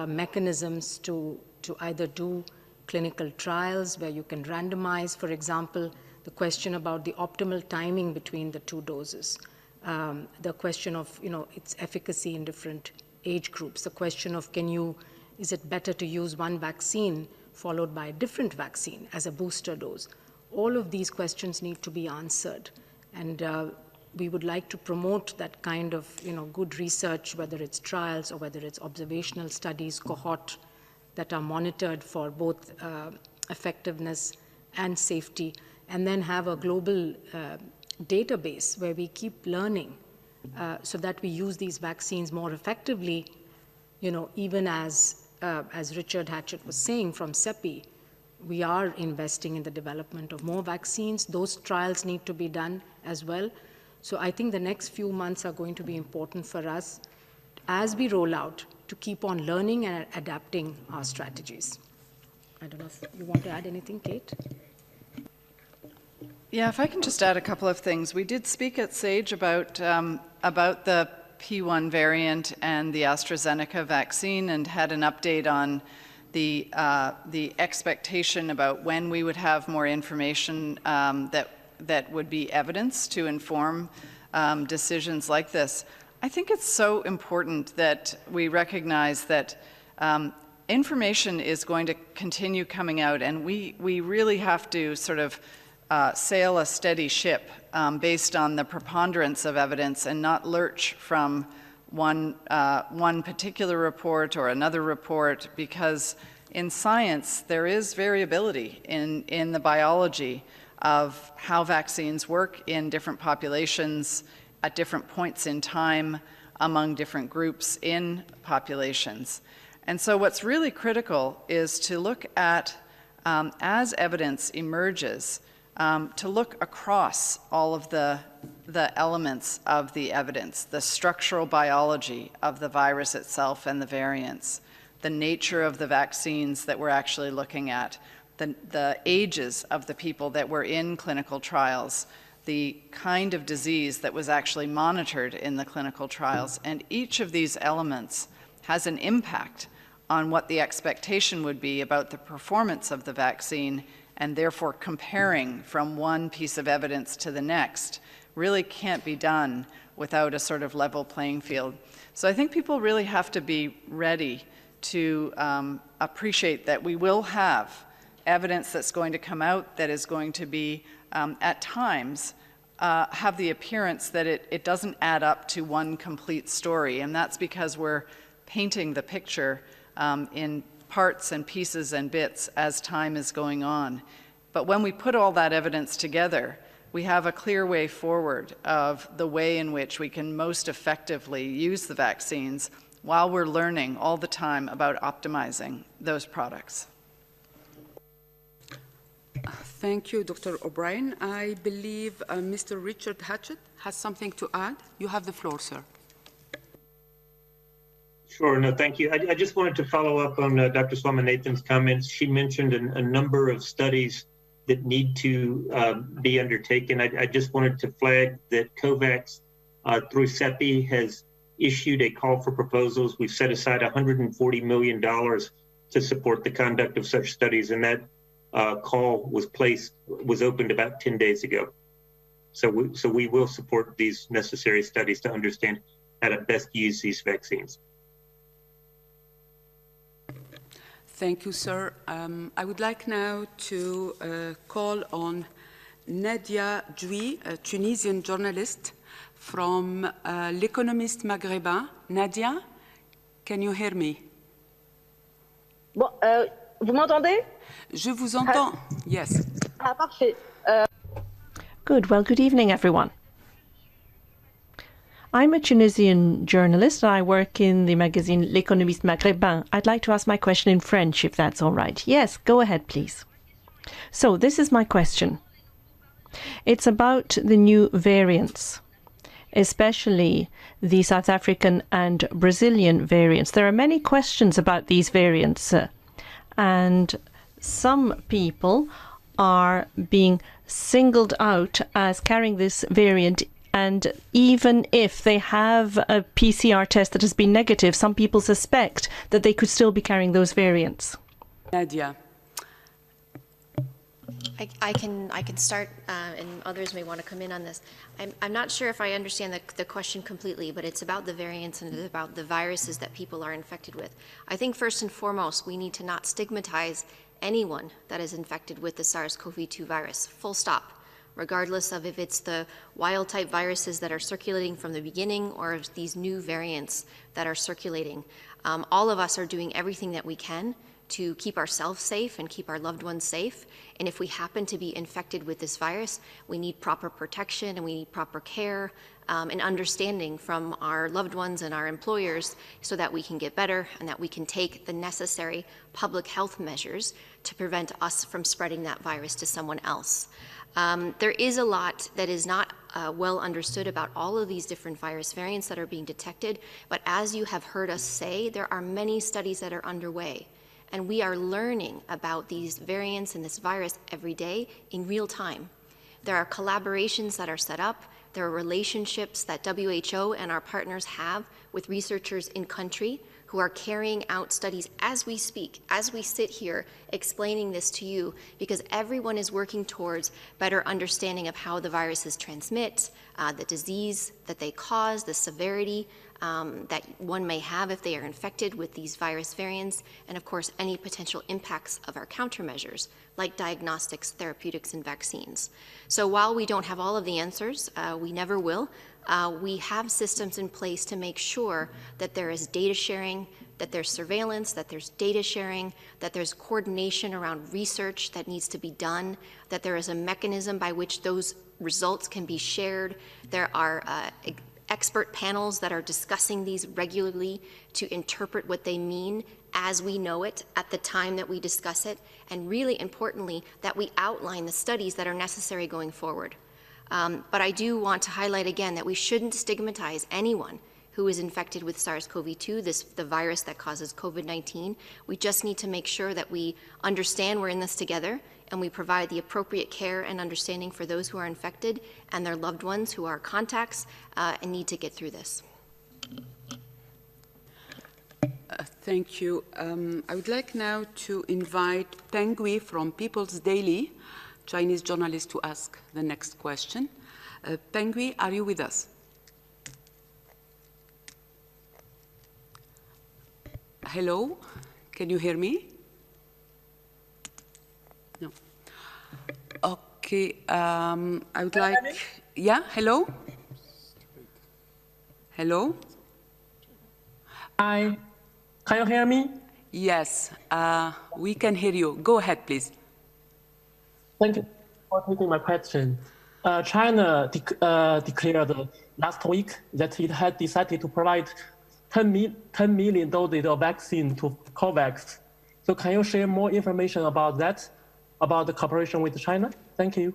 mechanisms to either do clinical trials where you can randomize, for example, the question about the optimal timing between the 2 doses, the question of its efficacy in different age groups, the question of is it better to use one vaccine followed by a different vaccine as a booster dose? All of these questions need to be answered, and we would like to promote that kind of good research, whether it's trials or whether it's observational studies, cohort that are monitored for both effectiveness and safety, and then have a global database where we keep learning so that we use these vaccines more effectively, even as Richard Hatchett was saying from CEPI, we are investing in the development of more vaccines. Those trials need to be done as well. So I think the next few months are going to be important for us as we roll out to keep on learning and adapting our strategies. I don't know if you want to add anything, Kate? Yeah, if I can just add a couple of things. We did speak at SAGE about the P1 variant and the AstraZeneca vaccine, and had an update on the expectation about when we would have more information that would be evidence to inform decisions like this. I think it's so important that we recognize that information is going to continue coming out, and we really have to sort of sail a steady ship based on the preponderance of evidence and not lurch from one particular report or another report, because in science there is variability in the biology of how vaccines work in different populations at different points in time among different groups in populations. And so what's really critical is to look at, as evidence emerges, to look across all of the elements of the evidence, the structural biology of the virus itself and the variants, the nature of the vaccines that we're actually looking at, the ages of the people that were in clinical trials, the kind of disease that was actually monitored in the clinical trials. And each of these elements has an impact on what the expectation would be about the performance of the vaccine, and therefore comparing from one piece of evidence to the next really can't be done without a sort of level playing field. So I think people really have to be ready to appreciate that we will have evidence that's going to come out that is going to be, at times, have the appearance that it doesn't add up to one complete story. And that's because we're painting the picture in parts and pieces and bits as time is going on. But when we put all that evidence together, we have a clear way forward of the way in which we can most effectively use the vaccines while we're learning all the time about optimizing those products. Thank you, Dr. O'Brien. I believe Mr. Richard Hatchett has something to add. You have the floor, sir. Sure, no, thank you. I just wanted to follow up on Dr. Swaminathan's comments. She mentioned a number of studies that need to be undertaken. I just wanted to flag that COVAX through CEPI has issued a call for proposals. We've set aside $140 million to support the conduct of such studies, and that call was opened about 10 days ago. So we will support these necessary studies to understand how to best use these vaccines. Thank you, sir. I would like now to call on Nadia Djoui, a Tunisian journalist from L'Économiste maghrébin. Nadia, can you hear me? Bon, vous m'entendez? Je vous entends. Yes. Ah, parfait. Good. Well, good evening, everyone. I'm a Tunisian journalist, and I work in the magazine L'Économiste maghrébin. I'd like to ask my question in French, if that's all right. Yes, go ahead, please. So this is my question. It's about the new variants, especially the South African and Brazilian variants. There are many questions about these variants, and some people are being singled out as carrying this variant. And even if they have a PCR test that has been negative, some people suspect that they could still be carrying those variants. Nadia. I can start, and others may want to come in on this. I'm not sure if I understand the question completely, but it's about the variants and it's about the viruses that people are infected with. I think first and foremost, we need to not stigmatize anyone that is infected with the SARS-CoV-2 virus, full stop, regardless of if it's the wild-type viruses that are circulating from the beginning or if these new variants that are circulating. All of us are doing everything that we can to keep ourselves safe and keep our loved ones safe. And if we happen to be infected with this virus, we need proper protection and we need proper care and understanding from our loved ones and our employers so that we can get better and that we can take the necessary public health measures to prevent us from spreading that virus to someone else. There is a lot that is not well understood about all of these different virus variants that are being detected, but as you have heard us say, there are many studies that are underway, and we are learning about these variants and this virus every day in real time. There are collaborations that are set up. There are relationships that WHO and our partners have with researchers in country who are carrying out studies as we speak, as we sit here explaining this to you, because everyone is working towards better understanding of how the viruses transmit, the disease that they cause, the severity that one may have if they are infected with these virus variants, and of course any potential impacts of our countermeasures like diagnostics, therapeutics, and vaccines. So while we don't have all of the answers, we never will, we have systems in place to make sure that there is data sharing, that there's surveillance, that there's data sharing, that there's coordination around research that needs to be done, that there is a mechanism by which those results can be shared. There are expert panels that are discussing these regularly to interpret what they mean as we know it at the time that we discuss it, and really importantly, that we outline the studies that are necessary going forward. But I do want to highlight again that we shouldn't stigmatize anyone who is infected with SARS-CoV-2, the virus that causes COVID-19. We just need to make sure that we understand we're in this together and we provide the appropriate care and understanding for those who are infected and their loved ones who are contacts and need to get through this. Thank you. I would like now to invite Peng Gui from People's Daily, Chinese journalist, to ask the next question. Peng Gui, are you with us? Hello, can you hear me? No. Okay, I would like, yeah, hello? Hello? Hi, can you hear me? Yes, we can hear you. Go ahead, please. Thank you for taking my question. China declared last week that it had decided to provide 10 million doses of vaccine to COVAX. So can you share more information about that, about the cooperation with China? Thank you.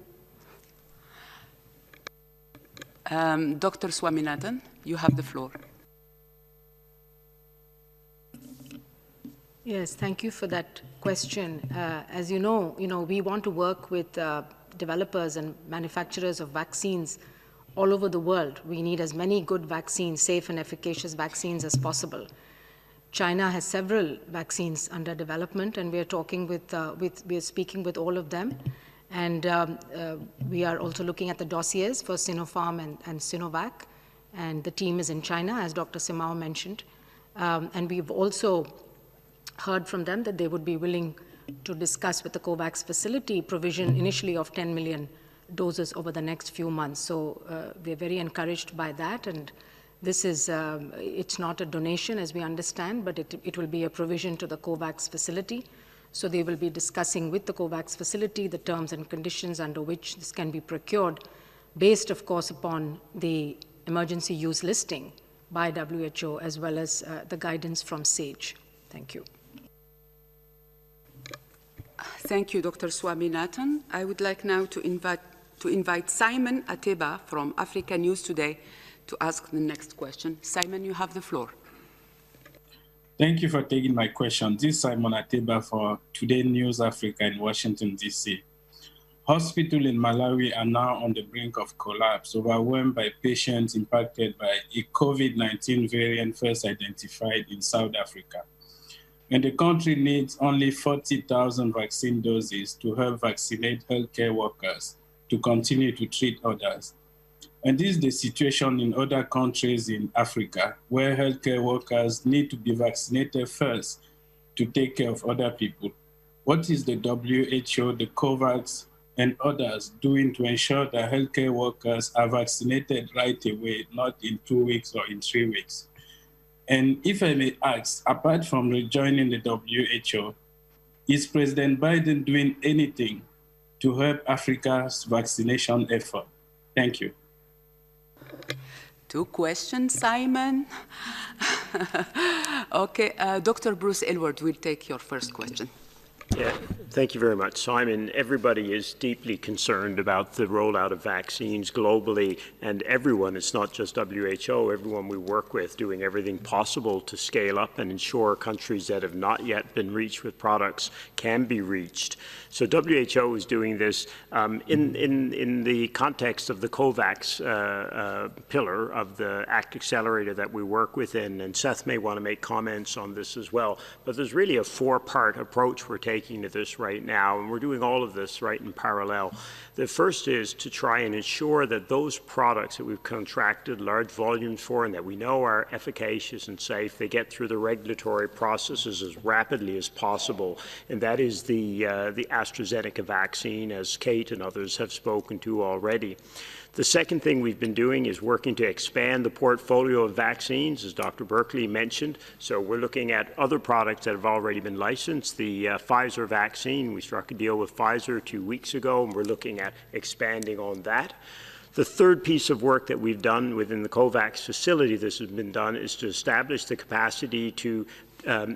Dr. Swaminathan, you have the floor. Yes, thank you for that question. As you know, we want to work with developers and manufacturers of vaccines all over the world. We need as many good vaccines, safe and efficacious vaccines as possible. China has several vaccines under development, and we are talking we are speaking with all of them. And we are also looking at the dossiers for Sinopharm and Sinovac, and the team is in China, as Dr. Simao mentioned. And we've also heard from them that they would be willing to discuss with the COVAX facility provision initially of 10 million doses over the next few months. So we're very encouraged by that, and this is, it's not a donation as we understand, but it will be a provision to the COVAX facility. So they will be discussing with the COVAX facility the terms and conditions under which this can be procured, based of course upon the emergency use listing by WHO as well as the guidance from SAGE. Thank you. Thank you, Dr. Swaminathan. I would like now to invite Simon Ateba from Africa News Today to ask the next question. Simon, you have the floor. Thank you for taking my question. This is Simon Ateba for Today News Africa in Washington, D.C. Hospitals in Malawi are now on the brink of collapse, overwhelmed by patients impacted by a COVID-19 variant first identified in South Africa. And the country needs only 40,000 vaccine doses to help vaccinate healthcare workers to continue to treat others. And this is the situation in other countries in Africa, where healthcare workers need to be vaccinated first to take care of other people. What is the WHO, the COVAX, and others doing to ensure that healthcare workers are vaccinated right away, not in 2 weeks or in 3 weeks? And if I may ask, apart from rejoining the WHO, Is President Biden doing anything to help Africa's vaccination effort? Thank you. Two questions, Simon. Okay, Dr. Bruce Aylward will take your first question. Yeah, thank you very much, Simon. Everybody is deeply concerned about the rollout of vaccines globally, and everyone, it's not just WHO, everyone we work with doing everything possible to scale up and ensure countries that have not yet been reached with products can be reached. So WHO is doing this in the context of the COVAX pillar of the ACT Accelerator that we work within, and Seth may want to make comments on this as well. But there's really a four-part approach we're taking to this right now, and we're doing all of this right in parallel. The first is to try and ensure that those products that we've contracted large volumes for and that we know are efficacious and safe, they get through the regulatory processes as rapidly as possible, and that is the AstraZeneca vaccine, as Kate and others have spoken to already. The second thing we've been doing is working to expand the portfolio of vaccines, as Dr. Berkeley mentioned. So we're looking at other products that have already been licensed. The Pfizer vaccine, we struck a deal with Pfizer 2 weeks ago, and we're looking at expanding on that. The third piece of work that we've done within the COVAX facility, this has been done, is to establish the capacity to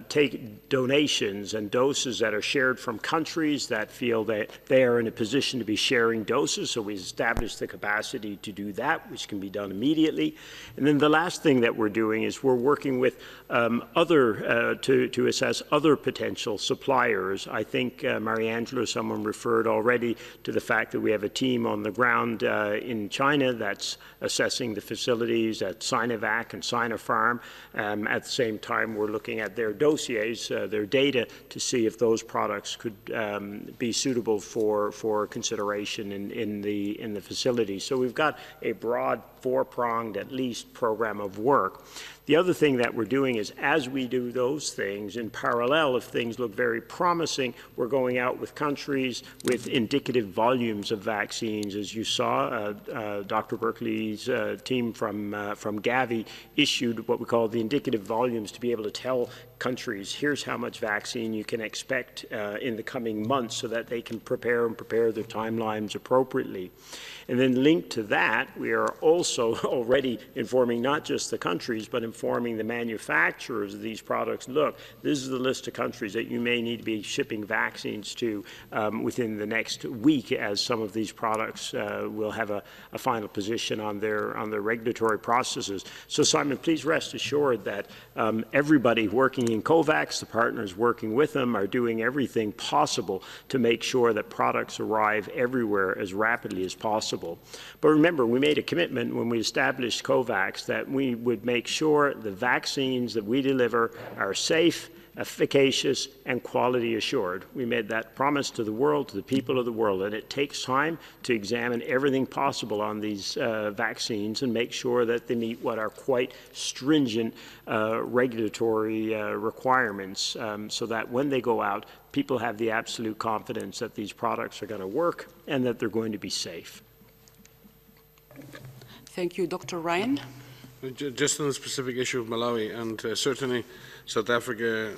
take donations and doses that are shared from countries that feel that they are in a position to be sharing doses. So we established the capacity to do that, which can be done immediately. And then the last thing that we're doing is we're working with to assess other potential suppliers. I think, Mariangela, someone referred already to the fact that we have a team on the ground in China that's assessing the facilities at Sinovac and Sinopharm. At the same time, we're looking at their dossiers, their data, to see if those products could be suitable for consideration in the facility. So we've got a broad, four-pronged, at least, program of work. The other thing that we're doing is, as we do those things, in parallel, if things look very promising, we're going out with countries with indicative volumes of vaccines. As you saw, Dr. Berkeley's team from Gavi issued what we call the indicative volumes to be able to tell countries, here's how much vaccine you can expect in the coming months, so that they can prepare their timelines appropriately. And then linked to that, we are also already informing not just the countries, but informing the manufacturers of these products. Look, this is the list of countries that you may need to be shipping vaccines to within the next week, as some of these products will have a final position on their regulatory processes. So, Simon, please rest assured that everybody working in COVAX, the partners working with them, are doing everything possible to make sure that products arrive everywhere as rapidly as possible. But remember, we made a commitment when we established COVAX that we would make sure the vaccines that we deliver are safe, efficacious, and quality assured. We made that promise to the world, to the people of the world, and it takes time to examine everything possible on these vaccines and make sure that they meet what are quite stringent regulatory requirements, so that when they go out, people have the absolute confidence that these products are going to work and that they're going to be safe. Thank you. Dr. Ryan? Just on the specific issue of Malawi, and certainly South Africa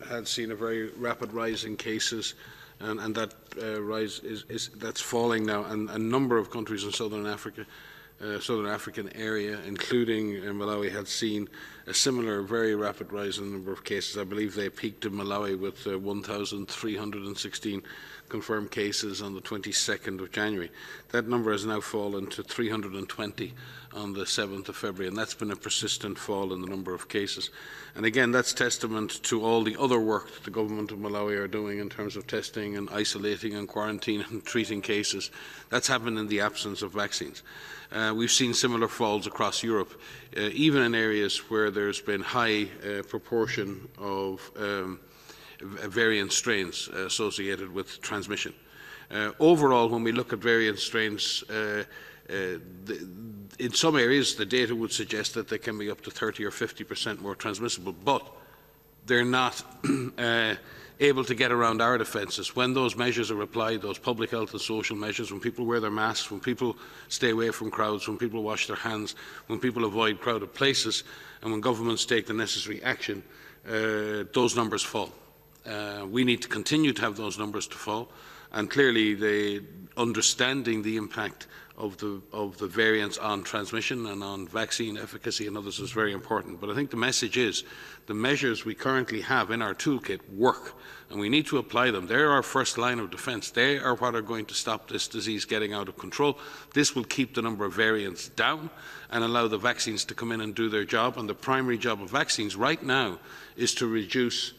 had seen a very rapid rise in cases, and that rise that's falling now. And a number of countries in Southern Africa, Southern African area, including Malawi, had seen a similar very rapid rise in the number of cases. I believe they peaked in Malawi with 1,316 confirmed cases on the 22nd of January. That number has now fallen to 320 on the 7th of February, and that's been a persistent fall in the number of cases. And again, that's testament to all the other work that the government of Malawi are doing in terms of testing and isolating and quarantine and treating cases. That's happened in the absence of vaccines. We've seen similar falls across Europe, even in areas where there's been high proportion of variant strains associated with transmission. Overall, when we look at variant strains, in some areas the data would suggest that they can be up to 30 or 50% more transmissible, but they're not able to get around our defences. When those measures are applied, those public health and social measures, when people wear their masks, when people stay away from crowds, when people wash their hands, when people avoid crowded places, and when governments take the necessary action, those numbers fall. We need to continue to have those numbers to fall, and clearly the understanding the impact of the variants on transmission and on vaccine efficacy and others is very important. But I think the message is the measures we currently have in our toolkit work, and we need to apply them. They're our first line of defence. They are what are going to stop this disease getting out of control. This will keep the number of variants down and allow the vaccines to come in and do their job. And the primary job of vaccines right now is to reduce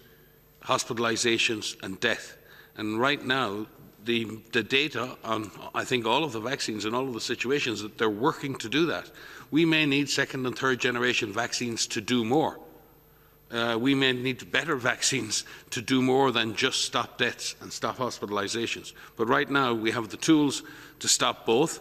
hospitalizations and death. And right now, the data on, I think, all of the vaccines and all of the situations that they're working to do that. We may need second and third generation vaccines to do more. We may need better vaccines to do more than just stop deaths and stop hospitalizations. But right now we have the tools to stop both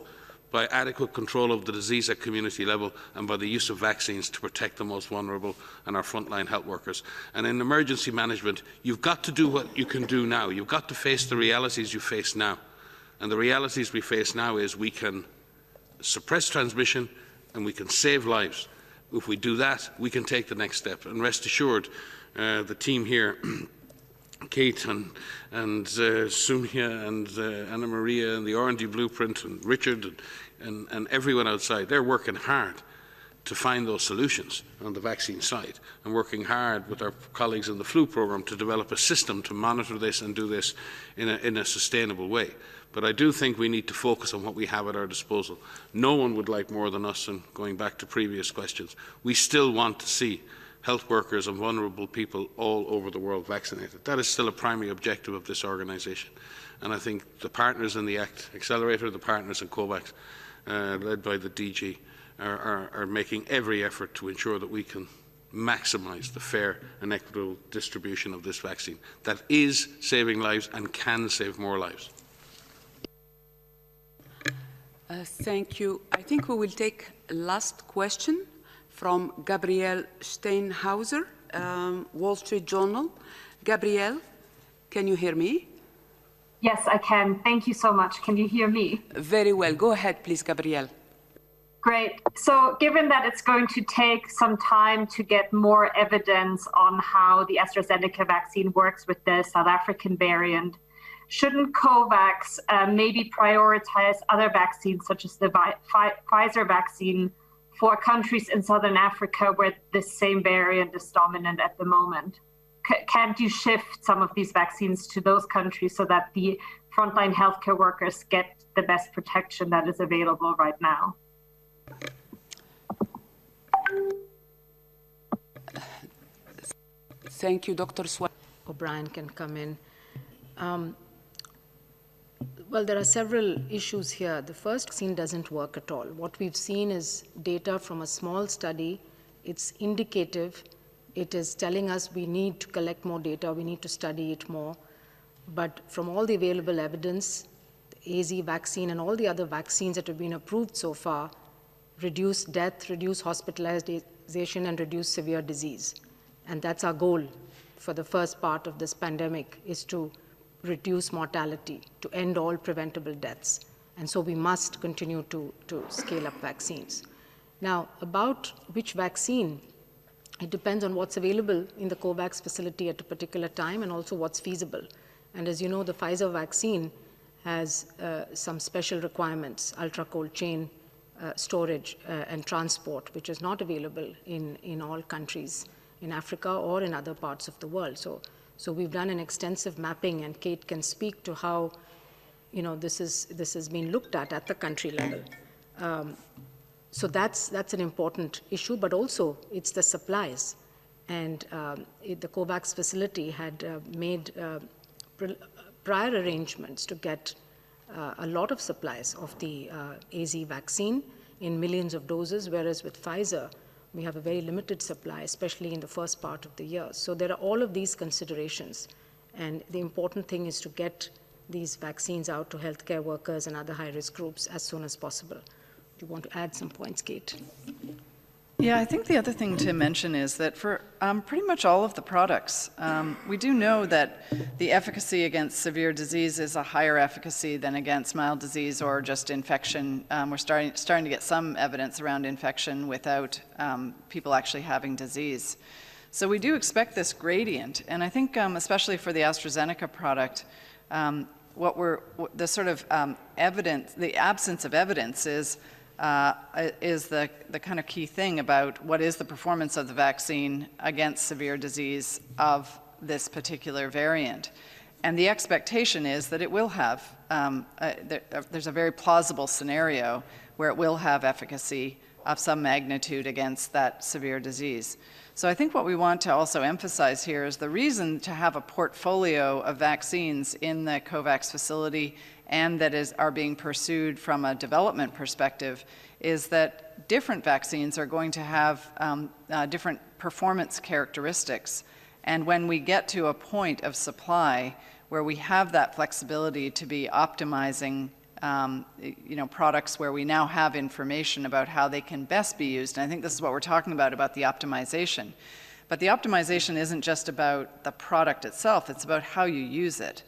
by adequate control of the disease at community level and by the use of vaccines to protect the most vulnerable and our frontline health workers. And in emergency management, you've got to do what you can do now. You've got to face the realities you face now. And the realities we face now is we can suppress transmission and we can save lives. If we do that, we can take the next step. And rest assured, the team here, Kate and Sumia and Anna Maria and the R&D Blueprint and Richard and everyone outside, they're working hard to find those solutions on the vaccine side and working hard with our colleagues in the flu programme to develop a system to monitor this and do this in a sustainable way. But I do think we need to focus on what we have at our disposal. No one would like more than us, and going back to previous questions, we still want to see health workers and vulnerable people all over the world vaccinated. That is still a primary objective of this organisation. And I think the partners in the ACT Accelerator, the partners in COVAX, led by the DG, are making every effort to ensure that we can maximise the fair and equitable distribution of this vaccine that is saving lives and can save more lives. Thank you. I think we will take a last question from Gabrielle Steinhauser, Wall Street Journal. Gabrielle, can you hear me? Yes, I can. Thank you so much. Can you hear me? Very well. Go ahead, please, Gabrielle. Great. So given that it's going to take some time to get more evidence on how the AstraZeneca vaccine works with the South African variant, shouldn't COVAX maybe prioritize other vaccines, such as the Pfizer vaccine, for countries in Southern Africa where this same variant is dominant at the moment? Can't you shift some of these vaccines to those countries so that the frontline healthcare workers get the best protection that is available right now? Thank you, Dr. Swan. O'Brien can come in. Well, there are several issues here. The first vaccine doesn't work at all. What we've seen is data from a small study. It's indicative. It is telling us we need to collect more data. We need to study it more. But from all the available evidence, the AZ vaccine and all the other vaccines that have been approved so far reduce death, reduce hospitalization, and reduce severe disease. And that's our goal for the first part of this pandemic, is to reduce mortality, to end all preventable deaths. And so we must continue to scale up vaccines. Now, about which vaccine, it depends on what's available in the COVAX facility at a particular time and also what's feasible. And as you know, the Pfizer vaccine has some special requirements, ultra-cold chain storage and transport, which is not available in all countries in Africa or in other parts of the world. So we've done an extensive mapping, and Kate can speak to how, this has been looked at the country level. So that's an important issue, but also it's the supplies. And the COVAX facility had made prior arrangements to get a lot of supplies of the AZ vaccine in millions of doses, whereas with Pfizer, we have a very limited supply, especially in the first part of the year. So there are all of these considerations. And the important thing is to get these vaccines out to healthcare workers and other high-risk groups as soon as possible. Do you want to add some points, Kate? Yeah, I think the other thing to mention is that for pretty much all of the products, we do know that the efficacy against severe disease is a higher efficacy than against mild disease or just infection. We're starting to get some evidence around infection without people actually having disease. So we do expect this gradient, and I think especially for the AstraZeneca product, the sort of evidence, the absence of evidence is the kind of key thing about what is the performance of the vaccine against severe disease of this particular variant. And the expectation is that it will have, there's a very plausible scenario where it will have efficacy of some magnitude against that severe disease. So I think what we want to also emphasize here is the reason to have a portfolio of vaccines in the COVAX facility and that are being pursued from a development perspective is that different vaccines are going to have different performance characteristics. And when we get to a point of supply where we have that flexibility to be optimizing products where we now have information about how they can best be used, and I think this is what we're talking about the optimization. But the optimization isn't just about the product itself, it's about how you use it.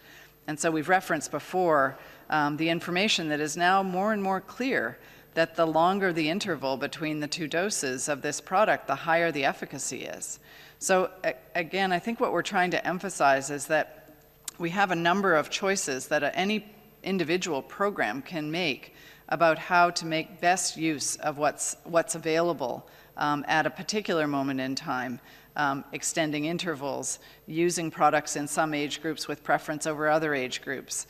And so we've referenced before the information that is now more and more clear that the longer the interval between the two doses of this product, the higher the efficacy is. So again, I think what we're trying to emphasize is that we have a number of choices that any individual program can make about how to make best use of what's available at a particular moment in time, extending intervals, using products in some age groups with preference over other age groups,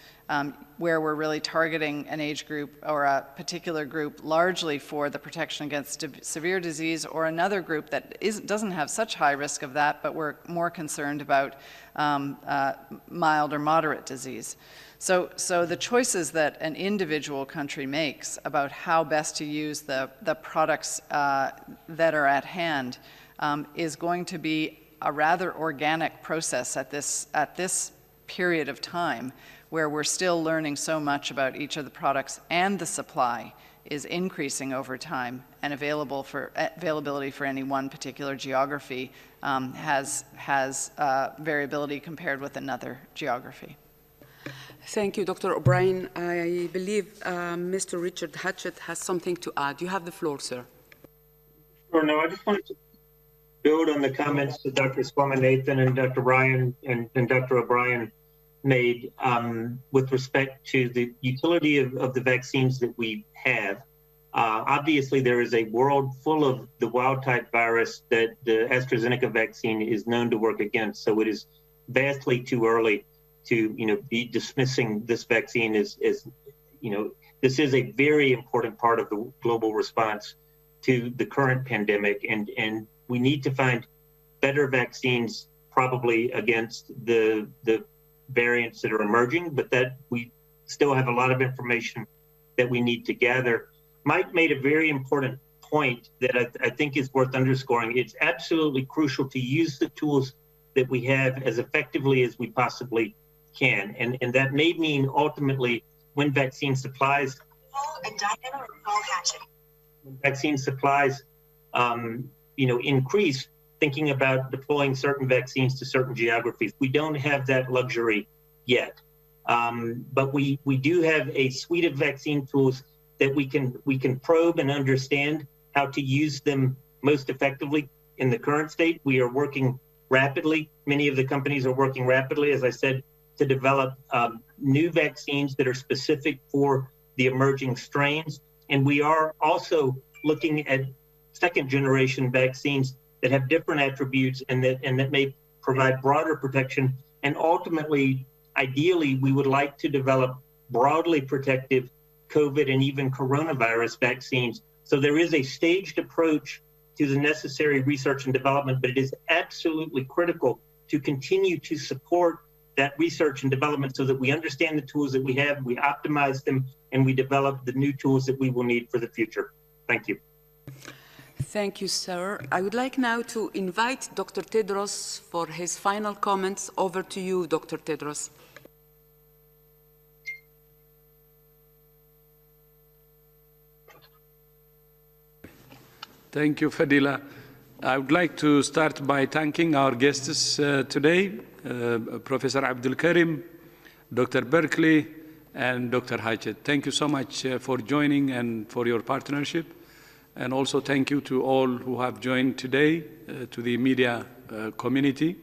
where we're really targeting an age group or a particular group largely for the protection against severe disease, or another group that doesn't have such high risk of that, but we're more concerned about mild or moderate disease. So the choices that an individual country makes about how best to use the products that are at hand is going to be a rather organic process at this period of time, where we're still learning so much about each of the products, and the supply is increasing over time, and availability for any one particular geography has variability compared with another geography. Thank you, Dr. O'Brien. I believe Mr. Richard Hatchett has something to add. You have the floor, sir. Sure. No, I just wanted to build on the comments that Dr. Swaminathan and Dr. Ryan and Dr. O'Brien made with respect to the utility of the vaccines that we have. Obviously, there is a world full of the wild-type virus that the AstraZeneca vaccine is known to work against. So it is vastly too early to be dismissing this vaccine as this is a very important part of the global response to the current pandemic, and we need to find better vaccines probably against the variants that are emerging, but that we still have a lot of information that we need to gather. Mike made a very important point that I think is worth underscoring. It's absolutely crucial to use the tools that we have as effectively as we possibly can. And that may mean ultimately when vaccine supplies increase, thinking about deploying certain vaccines to certain geographies. We don't have that luxury yet. But we do have a suite of vaccine tools that we can probe and understand how to use them most effectively in the current state. We are working rapidly. Many of the companies are working rapidly, as I said, to develop new vaccines that are specific for the emerging strains. And we are also looking at second generation vaccines that have different attributes and that may provide broader protection. And ultimately, ideally, we would like to develop broadly protective COVID and even coronavirus vaccines. So there is a staged approach to the necessary research and development, but it is absolutely critical to continue to support that research and development so that we understand the tools that we have, we optimize them, and we develop the new tools that we will need for the future. Thank you. Thank you, sir. I would like now to invite Dr. Tedros for his final comments. Over to you, Dr. Tedros. Thank you, Fadila. I would like to start by thanking our guests today, Professor Abdul Karim, Dr. Berkeley, and Dr. Hatchett. Thank you so much for joining and for your partnership. And also thank you to all who have joined today, to the media community,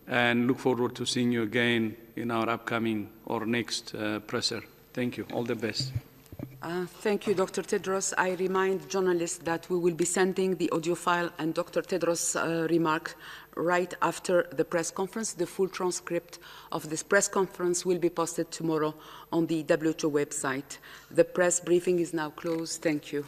and look forward to seeing you again in our upcoming or next presser. Thank you. All the best. Thank you, Dr. Tedros. I remind journalists that we will be sending the audio file and Dr. Tedros' remarks right after the press conference. The full transcript of this press conference will be posted tomorrow on the WHO website. The press briefing is now closed. Thank you.